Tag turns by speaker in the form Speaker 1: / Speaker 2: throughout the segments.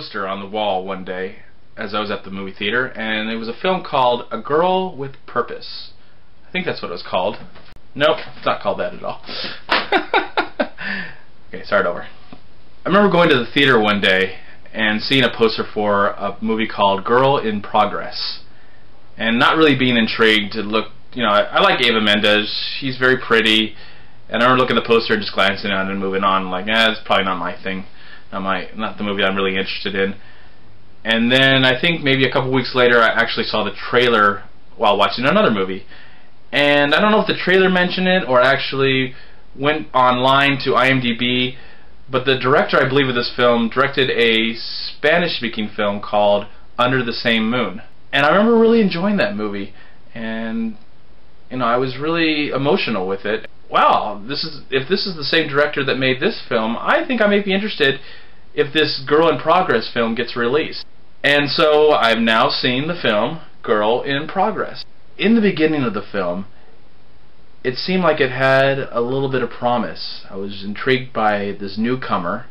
Speaker 1: poster on the wall one day as I was at the movie theater, and it was a film called A Girl with Purpose. I think that's what it was called. Nope, it's not called that at all. Okay, start over. I remember going to the theater one day and seeing a poster for a movie called Girl in Progress, and not really being intrigued to look. You know, I like Eva Mendes. She's very pretty, and I remember looking at the poster and just glancing at it and moving on. Like, it's probably not my thing, not the movie I'm really interested in. And then I think maybe a couple weeks later, I actually saw the trailer while watching another movie. And I don't know if the trailer mentioned it or actually went online to IMDb, but the director, I believe, of this film directed a Spanish-speaking film called Under the Same Moon. And I remember really enjoying that movie, and you know, I was really emotional with it. Wow, if this is the same director that made this film, I think I may be interested if this Girl in Progress film gets released. And so I've now seen the film Girl in Progress. In the beginning of the film, it seemed like it had a little bit of promise. I was intrigued by this newcomer.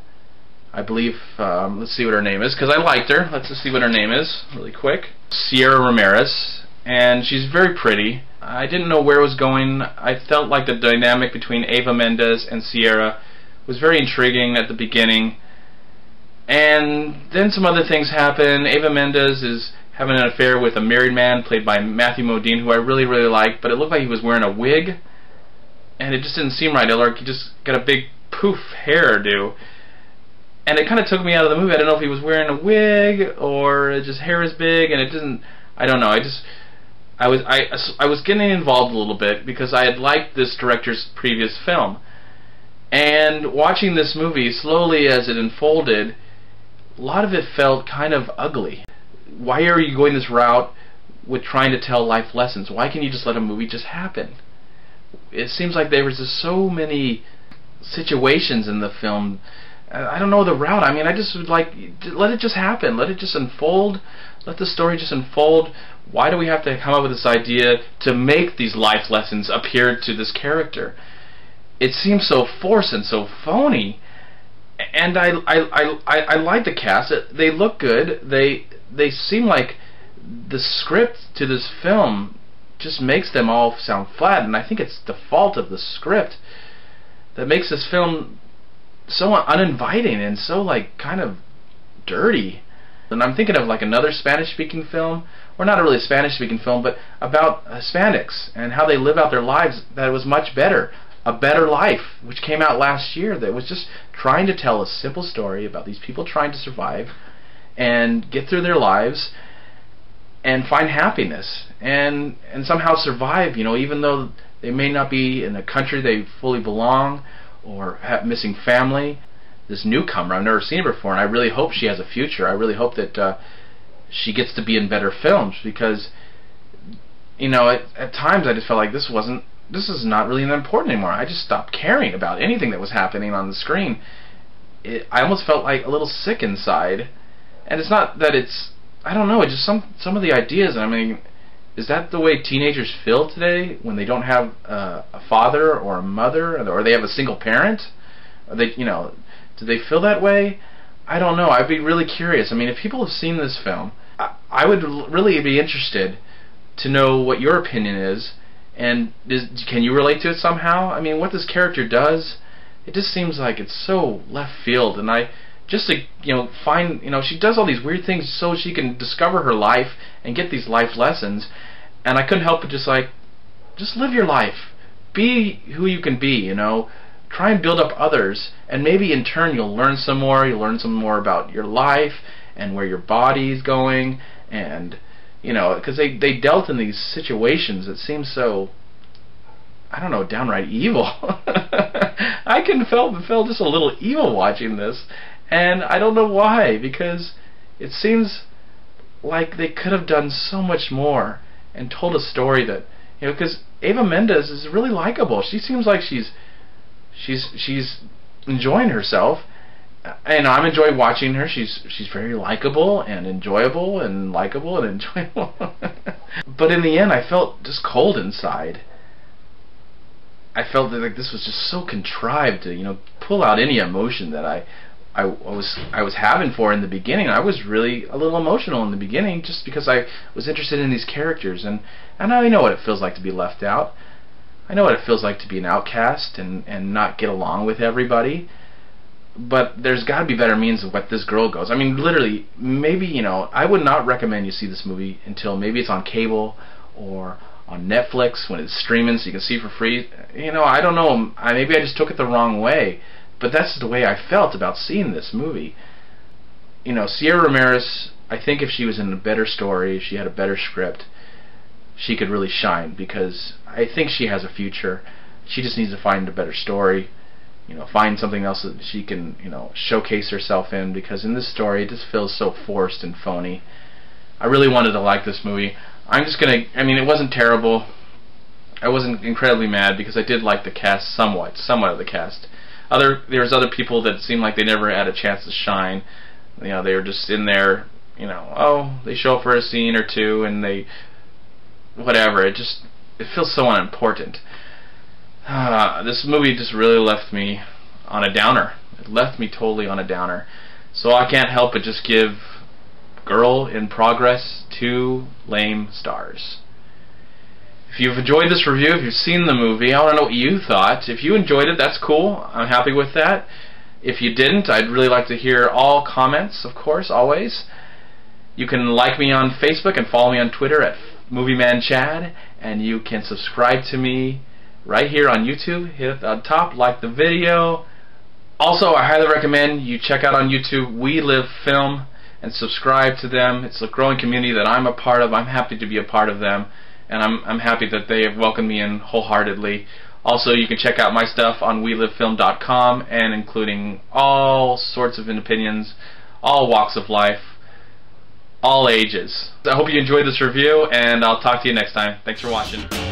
Speaker 1: I believe, let's see what her name is, because I liked her. Let's just see what her name is really quick. Sierra Ramirez, and she's very pretty. I didn't know where it was going. I felt like the dynamic between Eva Mendes and Sierra was very intriguing at the beginning. And then some other things happen. Eva Mendes is having an affair with a married man played by Matthew Modine, who I really, really liked, but it looked like he was wearing a wig, and it just didn't seem right. Like he just got a big poof hairdo, and it kind of took me out of the movie. I don't know if he was wearing a wig or just hair is big, and it didn't. I don't know. I was getting involved a little bit because I had liked this director's previous film, and watching this movie slowly as it unfolded, a lot of it felt kind of ugly. Why are you going this route with trying to tell life lessons? Why can't you just let a movie just happen? It seems like there was just so many situations in the film. I don't know the route. I mean, I just would like, let it just happen. Let it just unfold. Let the story just unfold. Why do we have to come up with this idea to make these life lessons appear to this character? It seems so forced and so phony. And I like the cast. They look good. They seem like the script to this film just makes them all sound flat, and I think it's the fault of the script that makes this film so uninviting and so like kind of dirty. And I'm thinking of like another Spanish-speaking film, or not really a Spanish-speaking film, but about Hispanics and how they live out their lives that was much better. A Better Life, which came out last year, that was just trying to tell a simple story about these people trying to survive and get through their lives and find happiness and somehow survive, you know, even though they may not be in a country they fully belong or have missing family. This newcomer, I've never seen her before, and I really hope she has a future. I really hope that she gets to be in better films, because, you know, at times I just felt like this is not really that important anymore. I just stopped caring about anything that was happening on the screen. I almost felt like a little sick inside. And it's not that it's, I don't know, it's just some of the ideas. I mean, is that the way teenagers feel today when they don't have a father or a mother, or they have a single parent? Are they, you know, do they feel that way? I don't know. I'd be really curious. I mean, if people have seen this film, I would really be interested to know what your opinion is. And can you relate to it somehow? I mean, what this character does, it just seems like it's so left field. And just to, you know, find, you know, she does all these weird things so she can discover her life and get these life lessons. And I couldn't help but just live your life. Be who you can be, you know. Try and build up others, and maybe in turn you'll learn some more. You'll learn some more about your life and where your body's going, and you know, because they dealt in these situations that seem so, I don't know, downright evil. I can feel just a little evil watching this, and I don't know why, because it seems like they could have done so much more and told a story that, you know, because Eva Mendes is really likable. She seems like she's enjoying herself, and I'm enjoying watching her. She's very likable and enjoyable and likable and enjoyable. But in the end, I felt just cold inside. I felt that like this was just so contrived to, you know, pull out any emotion that I I was having for in the beginning. I was really a little emotional in the beginning just because I was interested in these characters, and I know what it feels like to be left out. I know what it feels like to be an outcast and not get along with everybody. But there's got to be better means of what this girl goes. I mean, literally, maybe, you know, I would not recommend you see this movie until maybe it's on cable or on Netflix when it's streaming so you can see it for free. You know, I don't know. Maybe I just took it the wrong way. But that's the way I felt about seeing this movie. You know, Sierra Ramirez, I think if she was in a better story, if she had a better script, she could really shine, because I think she has a future. She just needs to find a better story. You know, find something else that she can, you know, showcase herself in, because in this story it just feels so forced and phony. I really wanted to like this movie. I'm just gonna, I mean, it wasn't terrible. I wasn't incredibly mad because I did like the cast somewhat of the cast. There's other people that seemed like they never had a chance to shine. You know, they were just in there, you know, oh, they show up for a scene or two and they, whatever, it feels so unimportant. This movie just really left me on a downer. It left me totally on a downer. So I can't help but just give Girl in Progress 2 lame stars. If you've enjoyed this review, if you've seen the movie, I want to know what you thought. If you enjoyed it, that's cool. I'm happy with that. If you didn't, I'd really like to hear all comments, of course, always. You can like me on Facebook and follow me on Twitter at MovieManCHAD, and you can subscribe to me right here on YouTube. Hit it on top, like the video. Also, I highly recommend you check out on YouTube We Live Film and subscribe to them. It's a growing community that I'm a part of. I'm happy to be a part of them, and I'm happy that they have welcomed me in wholeheartedly. Also, you can check out my stuff on WeLiveFilm.com, and including all sorts of opinions, all walks of life, all ages. I hope you enjoyed this review, and I'll talk to you next time. Thanks for watching.